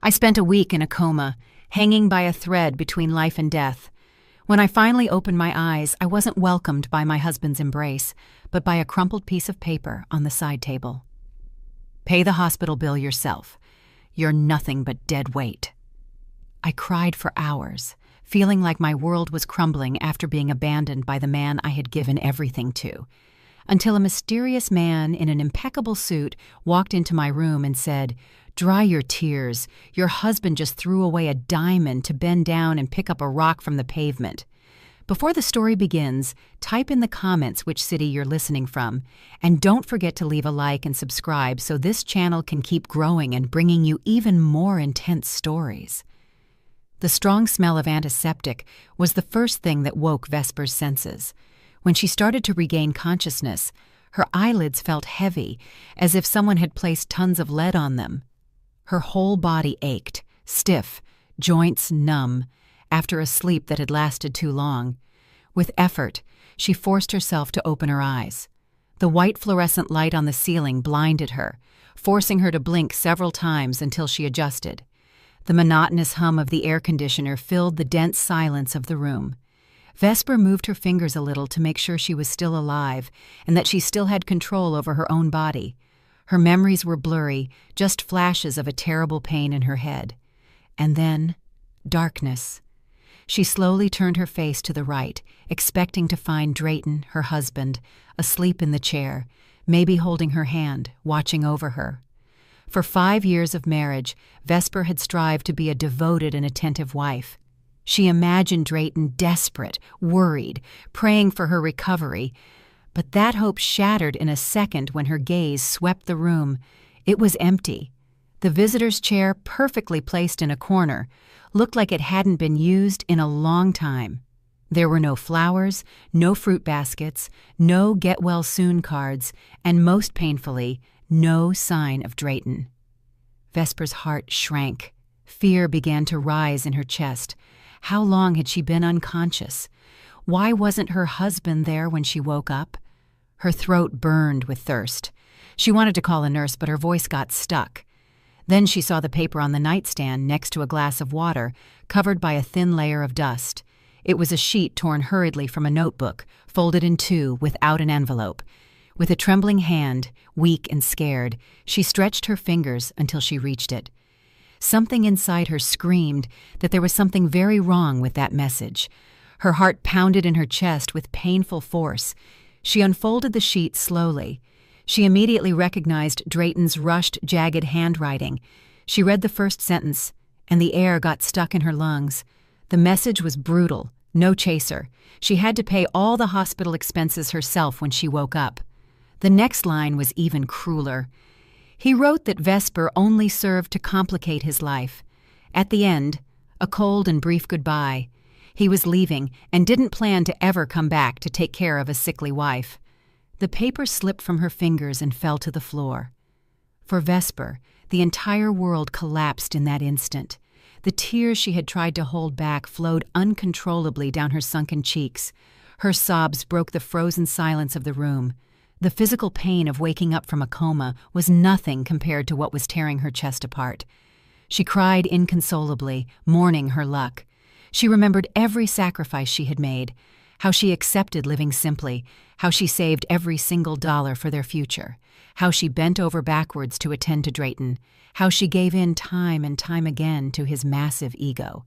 I spent a week in a coma, hanging by a thread between life and death. When I finally opened my eyes, I wasn't welcomed by my husband's embrace, but by a crumpled piece of paper on the side table. Pay the hospital bill yourself. You're nothing but dead weight. I cried for hours, feeling like my world was crumbling after being abandoned by the man I had given everything to, until a mysterious man in an impeccable suit walked into my room and said, "Dry your tears. Your husband just threw away a diamond to bend down and pick up a rock from the pavement." Before the story begins, type in the comments which city you're listening from, and don't forget to leave a like and subscribe so this channel can keep growing and bringing you even more intense stories. The strong smell of antiseptic was the first thing that woke Vesper's senses. When she started to regain consciousness, her eyelids felt heavy, as if someone had placed tons of lead on them. Her whole body ached, stiff, joints numb, after a sleep that had lasted too long. With effort, she forced herself to open her eyes. The white fluorescent light on the ceiling blinded her, forcing her to blink several times until she adjusted. The monotonous hum of the air conditioner filled the dense silence of the room. Vesper moved her fingers a little to make sure she was still alive and that she still had control over her own body. Her memories were blurry, just flashes of a terrible pain in her head. And then, darkness. She slowly turned her face to the right, expecting to find Drayton, her husband, asleep in the chair, maybe holding her hand, watching over her. For 5 years of marriage, Vesper had strived to be a devoted and attentive wife. She imagined Drayton desperate, worried, praying for her recovery. But that hope shattered in a second when her gaze swept the room. It was empty. The visitor's chair, perfectly placed in a corner, looked like it hadn't been used in a long time. There were no flowers, no fruit baskets, no get-well-soon cards, and most painfully, no sign of Drayton. Vesper's heart shrank. Fear began to rise in her chest. How long had she been unconscious? Why wasn't her husband there when she woke up? Her throat burned with thirst. She wanted to call a nurse, but her voice got stuck. Then she saw the paper on the nightstand next to a glass of water, covered by a thin layer of dust. It was a sheet torn hurriedly from a notebook, folded in two, without an envelope. With a trembling hand, weak and scared, she stretched her fingers until she reached it. Something inside her screamed that there was something very wrong with that message. Her heart pounded in her chest with painful force. She unfolded the sheet slowly. She immediately recognized Drayton's rushed, jagged handwriting. She read the first sentence, and the air got stuck in her lungs. The message was brutal, no chaser. She had to pay all the hospital expenses herself when she woke up. The next line was even crueler. He wrote that Vesper only served to complicate his life. At the end, a cold and brief goodbye. He was leaving and didn't plan to ever come back to take care of a sickly wife. The paper slipped from her fingers and fell to the floor. For Vesper, the entire world collapsed in that instant. The tears she had tried to hold back flowed uncontrollably down her sunken cheeks. Her sobs broke the frozen silence of the room. The physical pain of waking up from a coma was nothing compared to what was tearing her chest apart. She cried inconsolably, mourning her luck. She remembered every sacrifice she had made, how she accepted living simply, how she saved every single dollar for their future, how she bent over backwards to attend to Drayton, how she gave in time and time again to his massive ego.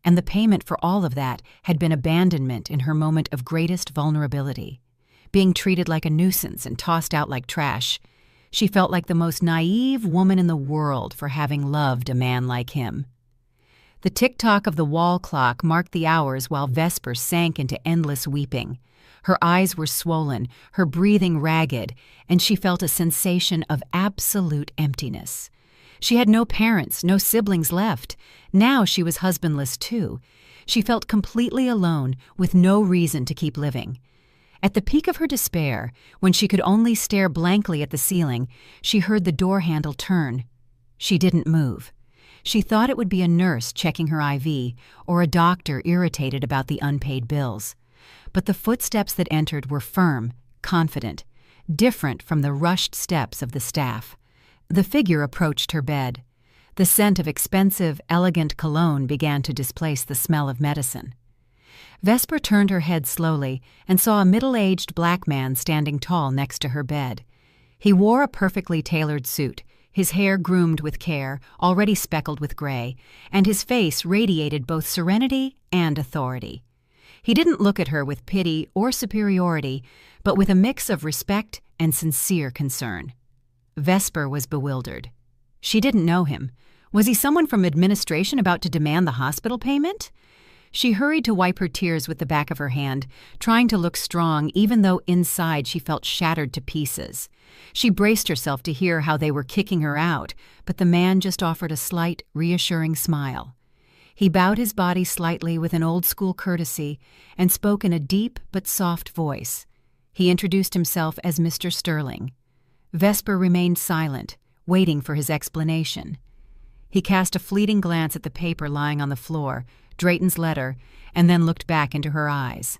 And the payment for all of that had been abandonment in her moment of greatest vulnerability. Being treated like a nuisance and tossed out like trash. She felt like the most naive woman in the world for having loved a man like him. The tick-tock of the wall clock marked the hours while Vesper sank into endless weeping. Her eyes were swollen, her breathing ragged, and she felt a sensation of absolute emptiness. She had no parents, no siblings left. Now she was husbandless too. She felt completely alone, with no reason to keep living. At the peak of her despair, when she could only stare blankly at the ceiling, she heard the door handle turn. She didn't move. She thought it would be a nurse checking her IV or a doctor irritated about the unpaid bills. But the footsteps that entered were firm, confident, different from the rushed steps of the staff. The figure approached her bed. The scent of expensive, elegant cologne began to displace the smell of medicine. Vesper turned her head slowly and saw a middle-aged black man standing tall next to her bed. He wore a perfectly tailored suit, his hair groomed with care, already speckled with gray, and his face radiated both serenity and authority. He didn't look at her with pity or superiority, but with a mix of respect and sincere concern. Vesper was bewildered. She didn't know him. Was he someone from administration about to demand the hospital payment? She hurried to wipe her tears with the back of her hand, trying to look strong even though inside she felt shattered to pieces. She braced herself to hear how they were kicking her out, but the man just offered a slight, reassuring smile. He bowed his body slightly with an old-school courtesy and spoke in a deep but soft voice. He introduced himself as Mr. Sterling. Vesper remained silent, waiting for his explanation. He cast a fleeting glance at the paper lying on the floor, Drayton's letter, and then looked back into her eyes.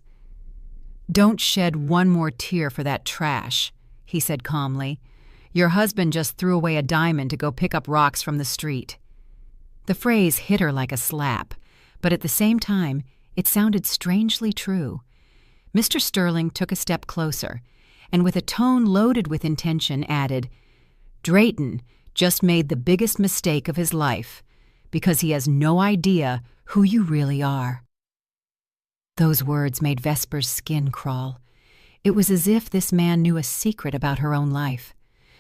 "Don't shed one more tear for that trash," he said calmly. "Your husband just threw away a diamond to go pick up rocks from the street." The phrase hit her like a slap, but at the same time, it sounded strangely true. Mr. Sterling took a step closer, and with a tone loaded with intention added, "Drayton just made the biggest mistake of his life, because he has no idea who you really are." Those words made Vesper's skin crawl. It was as if this man knew a secret about her own life.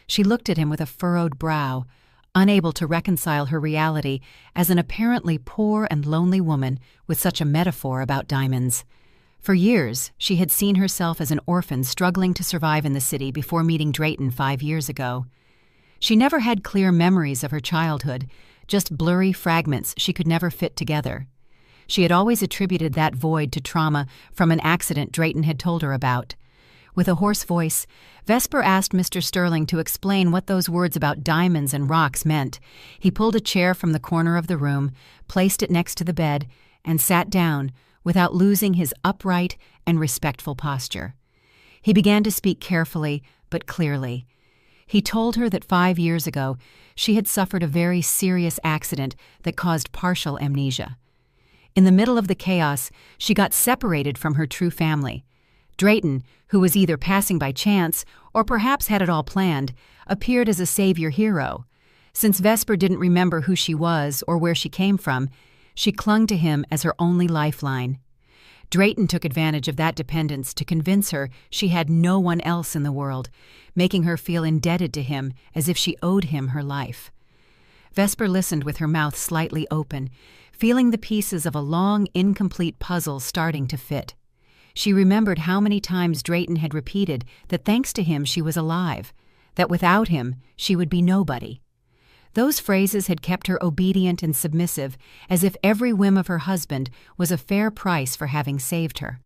She looked at him with a furrowed brow, unable to reconcile her reality as an apparently poor and lonely woman with such a metaphor about diamonds. For years, she had seen herself as an orphan struggling to survive in the city before meeting Drayton 5 years ago. She never had clear memories of her childhood, just blurry fragments she could never fit together. She had always attributed that void to trauma from an accident Drayton had told her about. With a hoarse voice, Vesper asked Mr. Sterling to explain what those words about diamonds and rocks meant. He pulled a chair from the corner of the room, placed it next to the bed, and sat down without losing his upright and respectful posture. He began to speak carefully but clearly. He told her that 5 years ago she had suffered a very serious accident that caused partial amnesia. In the middle of the chaos, she got separated from her true family. Drayton, who was either passing by chance or perhaps had it all planned, appeared as a savior hero. Since Vesper didn't remember who she was or where she came from, she clung to him as her only lifeline. Drayton took advantage of that dependence to convince her she had no one else in the world, making her feel indebted to him as if she owed him her life. Vesper listened with her mouth slightly open, feeling the pieces of a long, incomplete puzzle starting to fit. She remembered how many times Drayton had repeated that thanks to him she was alive, that without him she would be nobody. Those phrases had kept her obedient and submissive, as if every whim of her husband was a fair price for having saved her.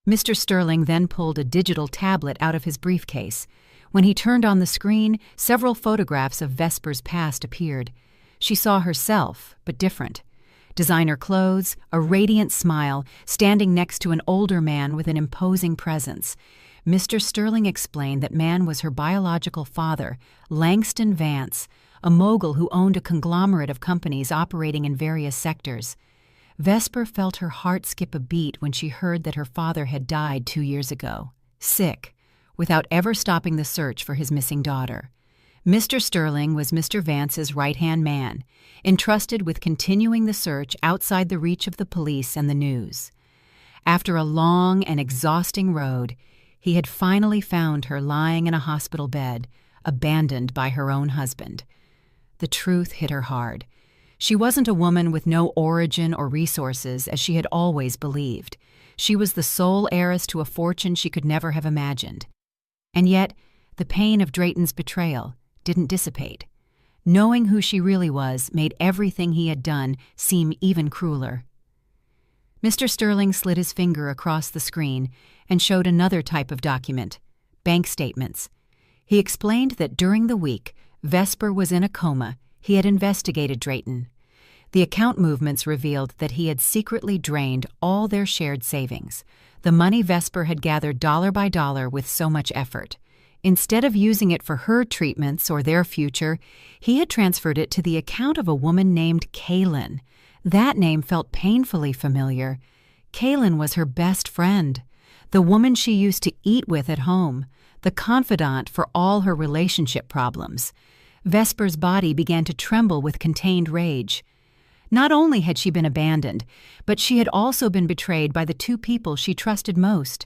Mr. Sterling then pulled a digital tablet out of his briefcase. When he turned on the screen, several photographs of Vesper's past appeared. She saw herself, but different. Designer clothes, a radiant smile, standing next to an older man with an imposing presence. Mr. Sterling explained that man was her biological father, Langston Vance, a mogul who owned a conglomerate of companies operating in various sectors. Vesper felt her heart skip a beat when she heard that her father had died 2 years ago, sick, without ever stopping the search for his missing daughter. Mr. Sterling was Mr. Vance's right-hand man, entrusted with continuing the search outside the reach of the police and the news. After a long and exhausting road, he had finally found her lying in a hospital bed, abandoned by her own husband. The truth hit her hard. She wasn't a woman with no origin or resources, as she had always believed. She was the sole heiress to a fortune she could never have imagined. And yet, the pain of Drayton's betrayal didn't dissipate. Knowing who she really was made everything he had done seem even crueler. Mr. Sterling slid his finger across the screen and showed another type of document, bank statements. He explained that during the week Vesper was in a coma, he had investigated Drayton. The account movements revealed that he had secretly drained all their shared savings, the money Vesper had gathered dollar by dollar with so much effort. Instead of using it for her treatments or their future, he had transferred it to the account of a woman named Kaylin. That name felt painfully familiar. Kaylin was her best friend, the woman she used to eat with at home, the confidant for all her relationship problems. Vesper's body began to tremble with contained rage. Not only had she been abandoned, but she had also been betrayed by the two people she trusted most.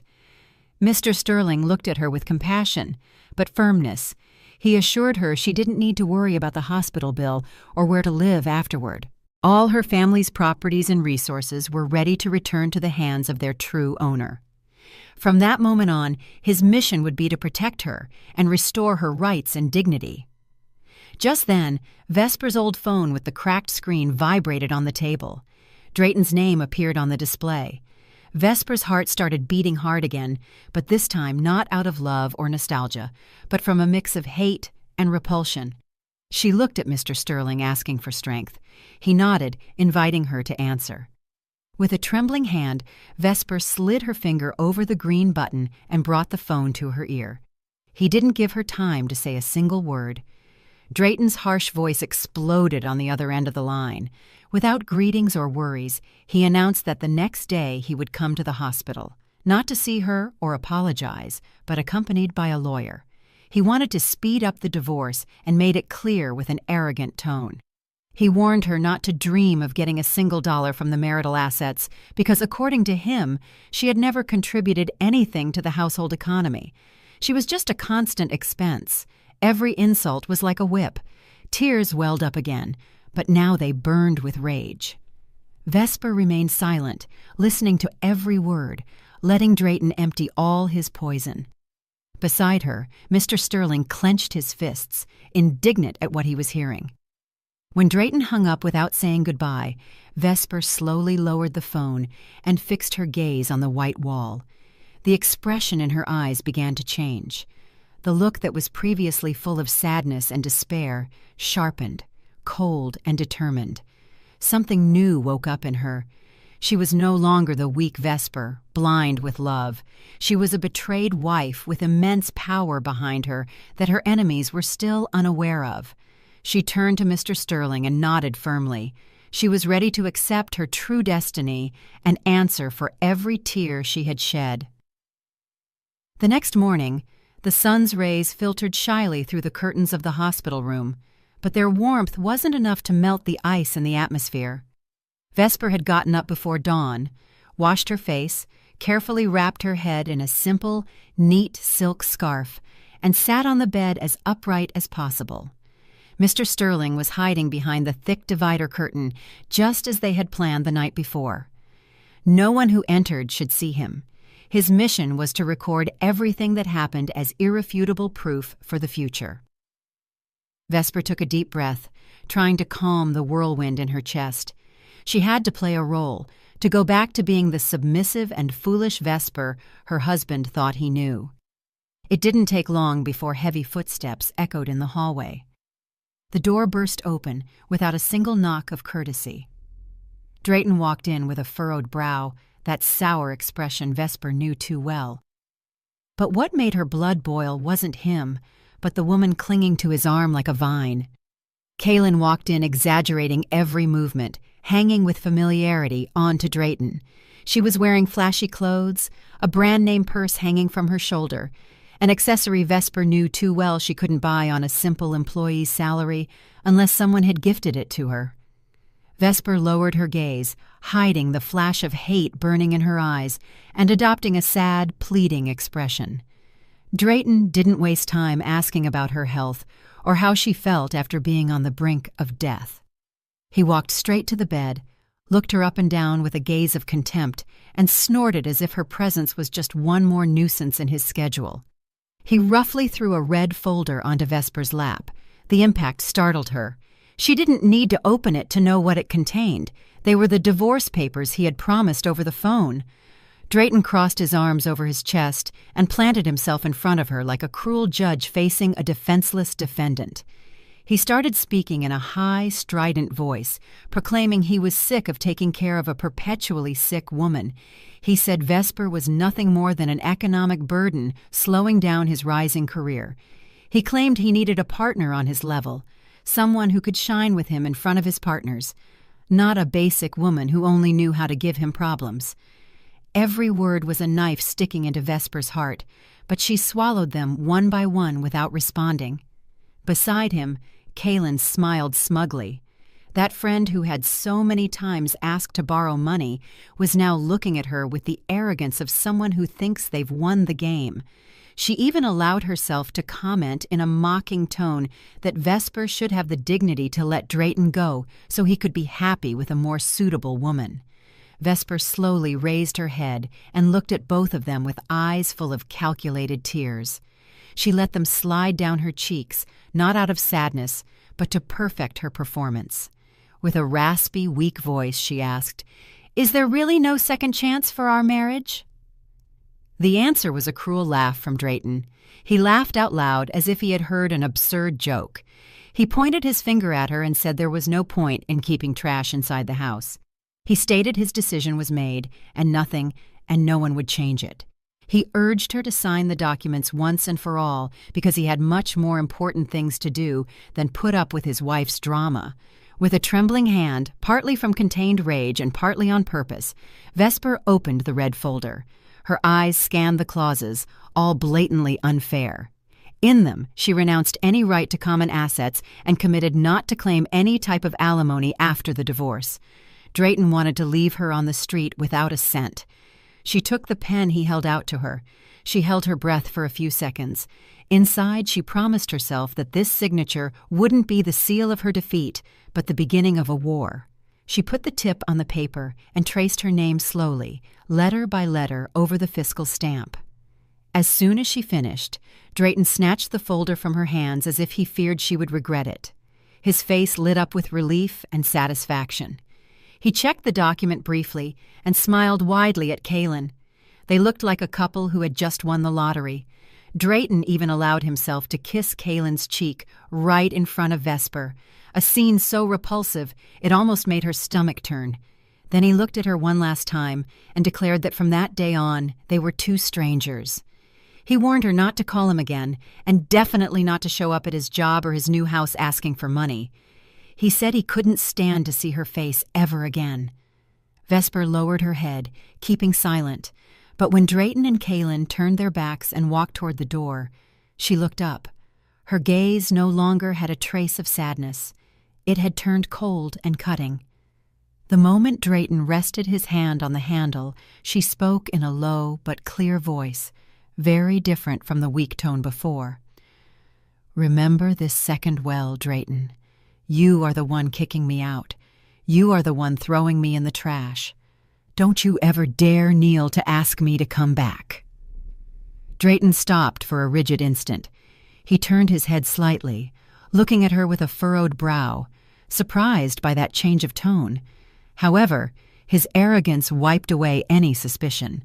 Mr. Sterling looked at her with compassion, but firmness. He assured her she didn't need to worry about the hospital bill or where to live afterward. All her family's properties and resources were ready to return to the hands of their true owner. From that moment on, his mission would be to protect her and restore her rights and dignity. Just then, Vesper's old phone with the cracked screen vibrated on the table. Drayton's name appeared on the display. Vesper's heart started beating hard again, but this time not out of love or nostalgia, but from a mix of hate and repulsion. She looked at Mr. Sterling, asking for strength. He nodded, inviting her to answer. With a trembling hand, Vesper slid her finger over the green button and brought the phone to her ear. He didn't give her time to say a single word. Drayton's harsh voice exploded on the other end of the line. Without greetings or worries, he announced that the next day he would come to the hospital, not to see her or apologize, but accompanied by a lawyer. He wanted to speed up the divorce and made it clear with an arrogant tone. He warned her not to dream of getting a single dollar from the marital assets because, according to him, she had never contributed anything to the household economy. She was just a constant expense. Every insult was like a whip. Tears welled up again, but now they burned with rage. Vesper remained silent, listening to every word, letting Drayton empty all his poison. Beside her, Mr. Sterling clenched his fists, indignant at what he was hearing. When Drayton hung up without saying goodbye, Vesper slowly lowered the phone and fixed her gaze on the white wall. The expression in her eyes began to change. The look that was previously full of sadness and despair sharpened, cold and determined. Something new woke up in her. She was no longer the weak Vesper, blind with love. She was a betrayed wife with immense power behind her that her enemies were still unaware of. She turned to Mr. Sterling and nodded firmly. She was ready to accept her true destiny and answer for every tear she had shed. The next morning, the sun's rays filtered shyly through the curtains of the hospital room, but their warmth wasn't enough to melt the ice in the atmosphere. Vesper had gotten up before dawn, washed her face, carefully wrapped her head in a simple, neat silk scarf, and sat on the bed as upright as possible. Mr. Sterling was hiding behind the thick divider curtain, just as they had planned the night before. No one who entered should see him. His mission was to record everything that happened as irrefutable proof for the future. Vesper took a deep breath, trying to calm the whirlwind in her chest. She had to play a role, to go back to being the submissive and foolish Vesper her husband thought he knew. It didn't take long before heavy footsteps echoed in the hallway. The door burst open without a single knock of courtesy. Drayton walked in with a furrowed brow, that sour expression Vesper knew too well. But what made her blood boil wasn't him, but the woman clinging to his arm like a vine. Kaylin walked in, exaggerating every movement, hanging with familiarity onto Drayton. She was wearing flashy clothes, a brand-name purse hanging from her shoulder, an accessory Vesper knew too well she couldn't buy on a simple employee's salary unless someone had gifted it to her. Vesper lowered her gaze, hiding the flash of hate burning in her eyes and adopting a sad, pleading expression. Drayton didn't waste time asking about her health or how she felt after being on the brink of death. He walked straight to the bed, looked her up and down with a gaze of contempt, and snorted as if her presence was just one more nuisance in his schedule. He roughly threw a red folder onto Vesper's lap. The impact startled her. She didn't need to open it to know what it contained. They were the divorce papers he had promised over the phone. Drayton crossed his arms over his chest and planted himself in front of her like a cruel judge facing a defenseless defendant. He started speaking in a high, strident voice, proclaiming he was sick of taking care of a perpetually sick woman. He said Vesper was nothing more than an economic burden, slowing down his rising career. He claimed he needed a partner on his level, someone who could shine with him in front of his partners, not a basic woman who only knew how to give him problems. Every word was a knife sticking into Vesper's heart, but she swallowed them one by one without responding. Beside him, Kaylin smiled smugly. That friend who had so many times asked to borrow money was now looking at her with the arrogance of someone who thinks they've won the game. She even allowed herself to comment in a mocking tone that Vesper should have the dignity to let Drayton go so he could be happy with a more suitable woman. Vesper slowly raised her head and looked at both of them with eyes full of calculated tears. She let them slide down her cheeks, not out of sadness, but to perfect her performance. With a raspy, weak voice, she asked, "Is there really no second chance for our marriage?" The answer was a cruel laugh from Drayton. He laughed out loud as if he had heard an absurd joke. He pointed his finger at her and said there was no point in keeping trash inside the house. He stated his decision was made, and nothing and no one would change it. He urged her to sign the documents once and for all because he had much more important things to do than put up with his wife's drama. With a trembling hand, partly from contained rage and partly on purpose, Vesper opened the red folder. Her eyes scanned the clauses, all blatantly unfair. In them, she renounced any right to common assets and committed not to claim any type of alimony after the divorce. Drayton wanted to leave her on the street without a cent. She took the pen he held out to her. She held her breath for a few seconds. Inside, she promised herself that this signature wouldn't be the seal of her defeat, but the beginning of a war. She put the tip on the paper and traced her name slowly, letter by letter, over the fiscal stamp. As soon as she finished, Drayton snatched the folder from her hands as if he feared she would regret it. His face lit up with relief and satisfaction. He checked the document briefly and smiled widely at Kaylin. They looked like a couple who had just won the lottery. Drayton even allowed himself to kiss Kaylin's cheek right in front of Vesper, a scene so repulsive it almost made her stomach turn. Then he looked at her one last time and declared that from that day on they were two strangers. He warned her not to call him again, and definitely not to show up at his job or his new house asking for money. He said he couldn't stand to see her face ever again. Vesper lowered her head, keeping silent, but when Drayton and Kaylin turned their backs and walked toward the door, she looked up. Her gaze no longer had a trace of sadness. It had turned cold and cutting. The moment Drayton rested his hand on the handle, she spoke in a low but clear voice, very different from the weak tone before. "Remember this second well, Drayton. You are the one kicking me out. You are the one throwing me in the trash. Don't you ever dare kneel to ask me to come back." Drayton stopped for a rigid instant. He turned his head slightly, looking at her with a furrowed brow, surprised by that change of tone. However, his arrogance wiped away any suspicion.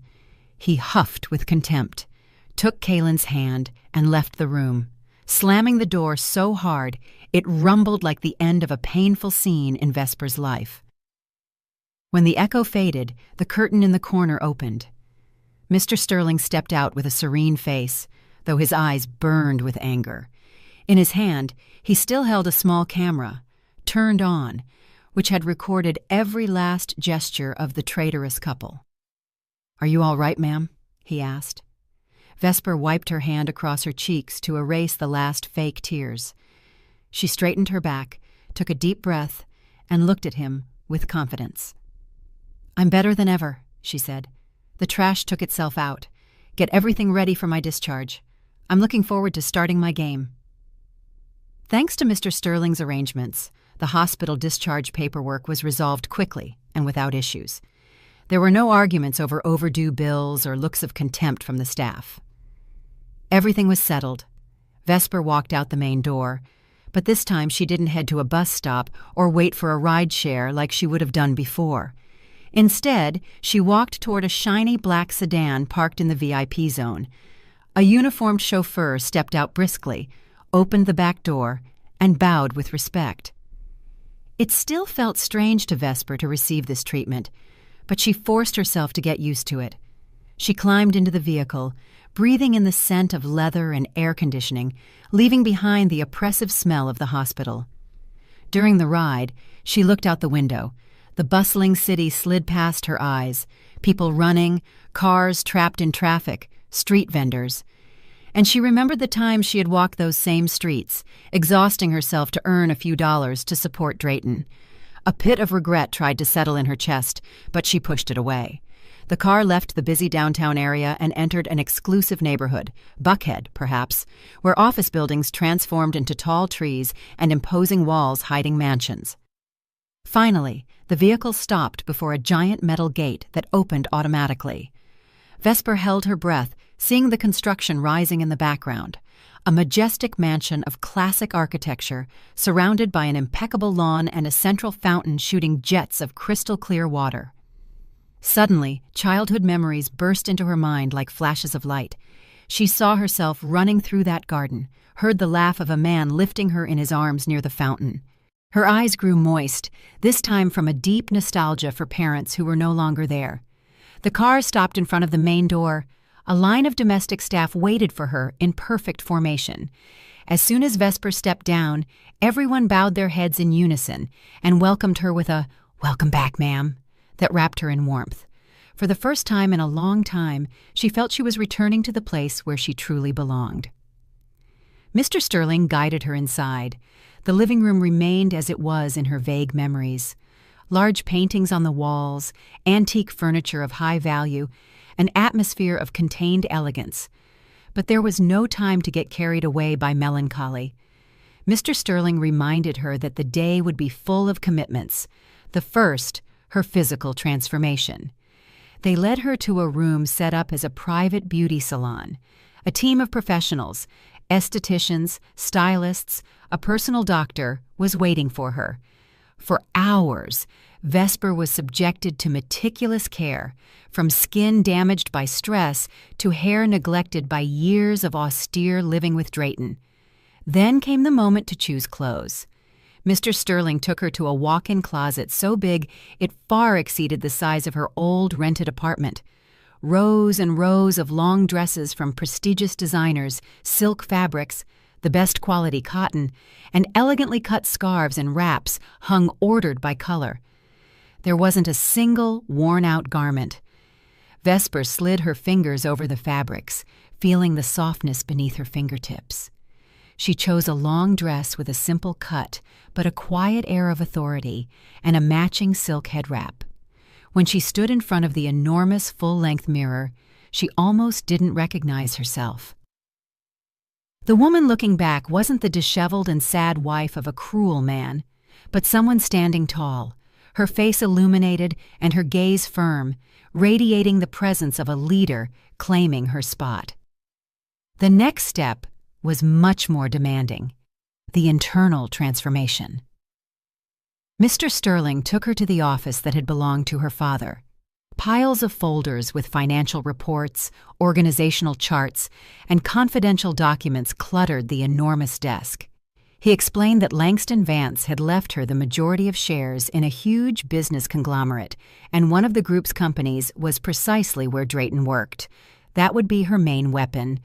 He huffed with contempt, took Kaylin's hand, and left the room, slamming the door so hard it rumbled like the end of a painful scene in Vesper's life. When the echo faded, the curtain in the corner opened. Mr. Sterling stepped out with a serene face, though his eyes burned with anger. In his hand, he still held a small camera, turned on, which had recorded every last gesture of the traitorous couple. "Are you all right, ma'am?" he asked. Vesper wiped her hand across her cheeks to erase the last fake tears. She straightened her back, took a deep breath, and looked at him with confidence. "I'm better than ever," she said. "The trash took itself out. Get everything ready for my discharge. I'm looking forward to starting my game." Thanks to Mr. Sterling's arrangements, the hospital discharge paperwork was resolved quickly and without issues. There were no arguments over overdue bills or looks of contempt from the staff. Everything was settled. Vesper walked out the main door, but this time she didn't head to a bus stop or wait for a ride share like she would have done before. Instead, she walked toward a shiny black sedan parked in the VIP zone. A uniformed chauffeur stepped out briskly, opened the back door, and bowed with respect. It still felt strange to Vesper to receive this treatment, but she forced herself to get used to it. She climbed into the vehicle, breathing in the scent of leather and air conditioning, leaving behind the oppressive smell of the hospital. During the ride, she looked out the window. The bustling city slid past her eyes, people running, cars trapped in traffic, street vendors. And she remembered the times she had walked those same streets, exhausting herself to earn a few dollars to support Drayton. A pit of regret tried to settle in her chest, but she pushed it away. The car left the busy downtown area and entered an exclusive neighborhood, Buckhead, perhaps, where office buildings transformed into tall trees and imposing walls hiding mansions. Finally, the vehicle stopped before a giant metal gate that opened automatically. Vesper held her breath, seeing the construction rising in the background, a majestic mansion of classic architecture surrounded by an impeccable lawn and a central fountain shooting jets of crystal-clear water. Suddenly, childhood memories burst into her mind like flashes of light. She saw herself running through that garden, heard the laugh of a man lifting her in his arms near the fountain. Her eyes grew moist, this time from a deep nostalgia for parents who were no longer there. The car stopped in front of the main door. A line of domestic staff waited for her in perfect formation. As soon as Vesper stepped down, everyone bowed their heads in unison and welcomed her with a "Welcome back, ma'am," that wrapped her in warmth. For the first time in a long time, she felt she was returning to the place where she truly belonged. Mr. Sterling guided her inside. The living room remained as it was in her vague memories. Large paintings on the walls, antique furniture of high value, an atmosphere of contained elegance. But there was no time to get carried away by melancholy. Mr. Sterling reminded her that the day would be full of commitments. The first, her physical transformation. They led her to a room set up as a private beauty salon. A team of professionals, estheticians, stylists, a personal doctor, was waiting for her. For hours, Vesper was subjected to meticulous care, from skin damaged by stress to hair neglected by years of austere living with Drayton. Then came the moment to choose clothes. Mr. Sterling took her to a walk-in closet so big it far exceeded the size of her old rented apartment. Rows and rows of long dresses from prestigious designers, silk fabrics, the best quality cotton, and elegantly cut scarves and wraps hung ordered by color. There wasn't a single worn-out garment. Vesper slid her fingers over the fabrics, feeling the softness beneath her fingertips. She chose a long dress with a simple cut, but a quiet air of authority, and a matching silk head wrap. When she stood in front of the enormous full-length mirror, she almost didn't recognize herself. The woman looking back wasn't the disheveled and sad wife of a cruel man, but someone standing tall, her face illuminated and her gaze firm, radiating the presence of a leader claiming her spot. The next step was much more demanding: the internal transformation. Mr. Sterling took her to the office that had belonged to her father. Piles of folders with financial reports, organizational charts, and confidential documents cluttered the enormous desk. He explained that Langston Vance had left her the majority of shares in a huge business conglomerate, and one of the group's companies was precisely where Drayton worked. That would be her main weapon.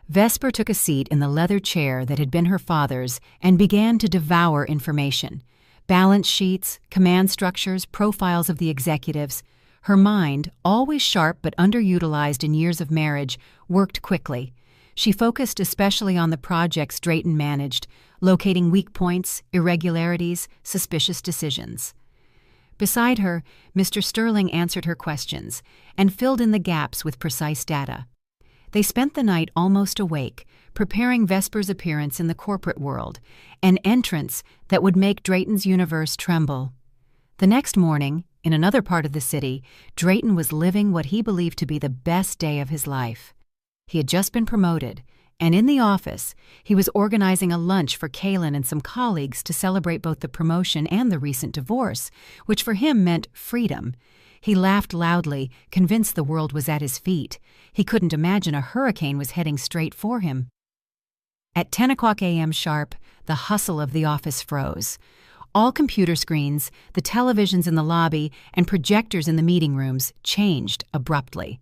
Vesper took a seat in the leather chair that had been her father's and began to devour information. Balance sheets, command structures, profiles of the executives. Her mind, always sharp but underutilized in years of marriage, worked quickly. She focused especially on the projects Drayton managed, locating weak points, irregularities, suspicious decisions. Beside her, Mr. Sterling answered her questions and filled in the gaps with precise data. They spent the night almost awake, preparing Vesper's appearance in the corporate world, an entrance that would make Drayton's universe tremble. The next morning, in another part of the city, Drayton was living what he believed to be the best day of his life. He had just been promoted, and in the office, he was organizing a lunch for Kaylin and some colleagues to celebrate both the promotion and the recent divorce, which for him meant freedom. He laughed loudly, convinced the world was at his feet. He couldn't imagine a hurricane was heading straight for him. At 10 o'clock a.m. sharp, the hustle of the office froze. All computer screens, the televisions in the lobby, and projectors in the meeting rooms changed abruptly.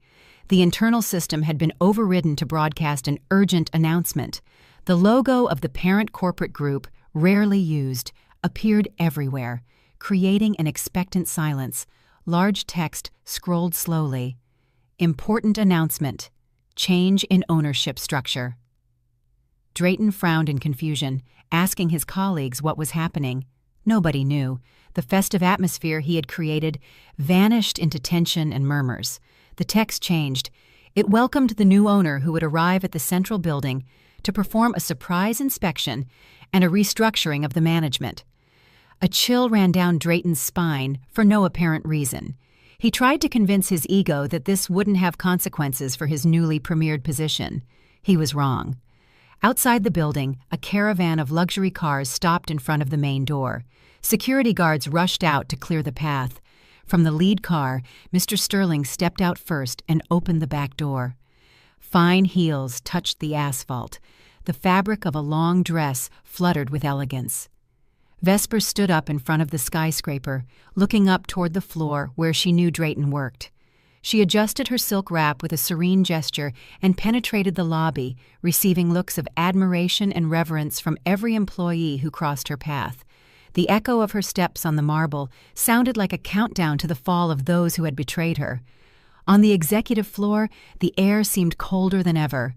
The internal system had been overridden to broadcast an urgent announcement. The logo of the parent corporate group, rarely used, appeared everywhere, creating an expectant silence. Large text scrolled slowly. Important announcement. Change in ownership structure. Drayton frowned in confusion, asking his colleagues what was happening. Nobody knew. The festive atmosphere he had created vanished into tension and murmurs. The text changed. It welcomed the new owner who would arrive at the central building to perform a surprise inspection and a restructuring of the management. A chill ran down Drayton's spine for no apparent reason. He tried to convince his ego that this wouldn't have consequences for his newly premiered position. He was wrong. Outside the building, a caravan of luxury cars stopped in front of the main door. Security guards rushed out to clear the path. From the lead car, Mr. Sterling stepped out first and opened the back door. Fine heels touched the asphalt. The fabric of a long dress fluttered with elegance. Vesper stood up in front of the skyscraper, looking up toward the floor where she knew Drayton worked. She adjusted her silk wrap with a serene gesture and penetrated the lobby, receiving looks of admiration and reverence from every employee who crossed her path. The echo of her steps on the marble sounded like a countdown to the fall of those who had betrayed her. On the executive floor, the air seemed colder than ever.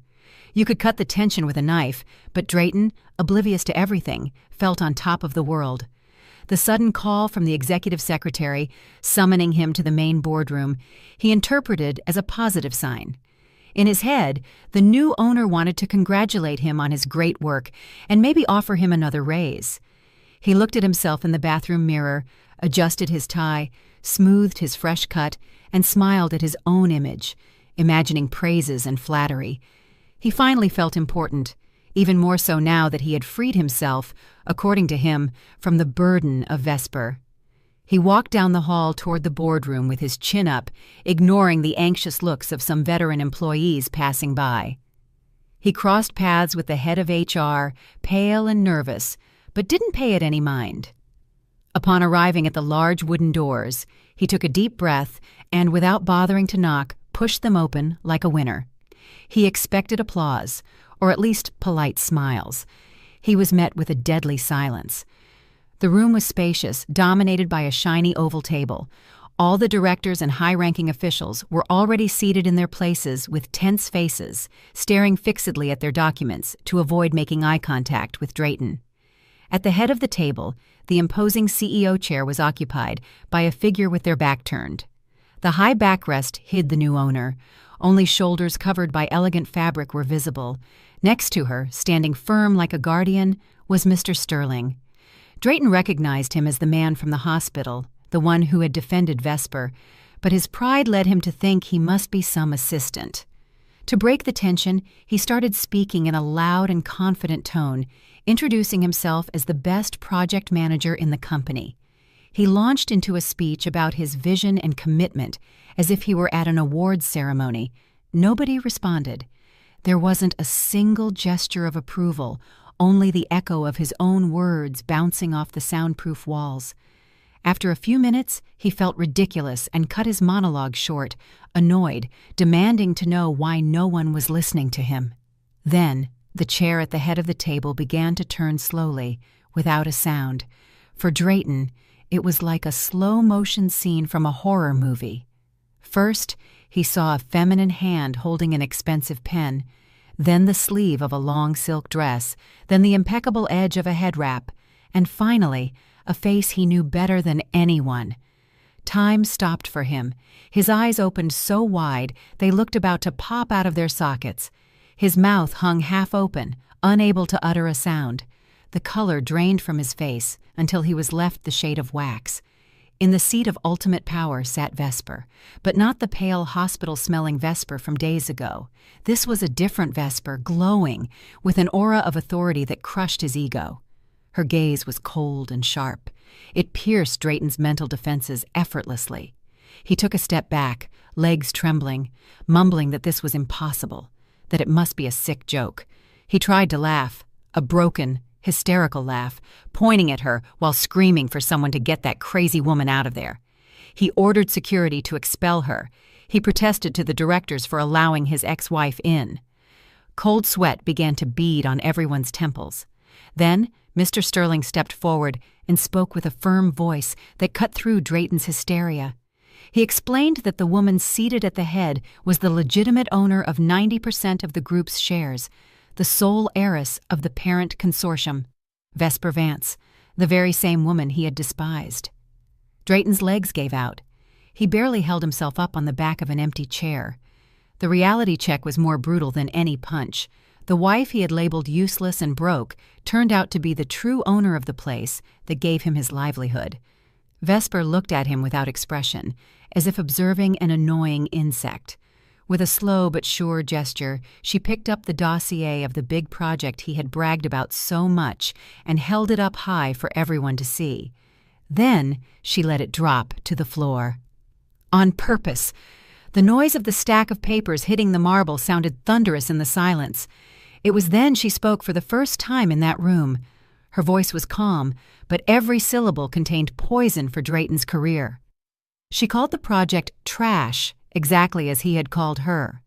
You could cut the tension with a knife, but Drayton, oblivious to everything, felt on top of the world. The sudden call from the executive secretary, summoning him to the main boardroom, he interpreted as a positive sign. In his head, the new owner wanted to congratulate him on his great work and maybe offer him another raise. He looked at himself in the bathroom mirror, adjusted his tie, smoothed his fresh cut, and smiled at his own image, imagining praises and flattery. He finally felt important, even more so now that he had freed himself, according to him, from the burden of Vesper. He walked down the hall toward the boardroom with his chin up, ignoring the anxious looks of some veteran employees passing by. He crossed paths with the head of HR, pale and nervous, but didn't pay it any mind. Upon arriving at the large wooden doors, he took a deep breath and, without bothering to knock, pushed them open like a winner. He expected applause, or at least polite smiles. He was met with a deadly silence. The room was spacious, dominated by a shiny oval table. All the directors and high-ranking officials were already seated in their places with tense faces, staring fixedly at their documents to avoid making eye contact with Drayton. At the head of the table, the imposing CEO chair was occupied by a figure with their back turned. The high backrest hid the new owner. Only shoulders covered by elegant fabric were visible. Next to her, standing firm like a guardian, was Mr. Sterling. Drayton recognized him as the man from the hospital, the one who had defended Vesper, but his pride led him to think he must be some assistant. To break the tension, he started speaking in a loud and confident tone, introducing himself as the best project manager in the company. He launched into a speech about his vision and commitment, as if he were at an awards ceremony. Nobody responded. There wasn't a single gesture of approval, only the echo of his own words bouncing off the soundproof walls. After a few minutes, he felt ridiculous and cut his monologue short, annoyed, demanding to know why no one was listening to him. Then, the chair at the head of the table began to turn slowly, without a sound. For Drayton, it was like a slow-motion scene from a horror movie. First, he saw a feminine hand holding an expensive pen, then the sleeve of a long silk dress, then the impeccable edge of a head wrap, and finally, a face he knew better than anyone. Time stopped for him. His eyes opened so wide they looked about to pop out of their sockets. His mouth hung half open, unable to utter a sound. The color drained from his face until he was left the shade of wax. In the seat of ultimate power sat Vesper, but not the pale hospital-smelling Vesper from days ago. This was a different Vesper, glowing, with an aura of authority that crushed his ego. Her gaze was cold and sharp. It pierced Drayton's mental defenses effortlessly. He took a step back, legs trembling, mumbling that this was impossible, that it must be a sick joke. He tried to laugh, a broken, hysterical laugh, pointing at her while screaming for someone to get that crazy woman out of there. He ordered security to expel her. He protested to the directors for allowing his ex-wife in. Cold sweat began to bead on everyone's temples. Then, Mr. Sterling stepped forward and spoke with a firm voice that cut through Drayton's hysteria. He explained that the woman seated at the head was the legitimate owner of 90% of the group's shares, the sole heiress of the parent consortium, Vesper Vance, the very same woman he had despised. Drayton's legs gave out. He barely held himself up on the back of an empty chair. The reality check was more brutal than any punch. The wife he had labeled useless and broke turned out to be the true owner of the place that gave him his livelihood. Vesper looked at him without expression, as if observing an annoying insect. With a slow but sure gesture, she picked up the dossier of the big project he had bragged about so much and held it up high for everyone to see. Then she let it drop to the floor. On purpose. The noise of the stack of papers hitting the marble sounded thunderous in the silence. It was then she spoke for the first time in that room. Her voice was calm, but every syllable contained poison for Drayton's career. She called the project trash, exactly as he had called her.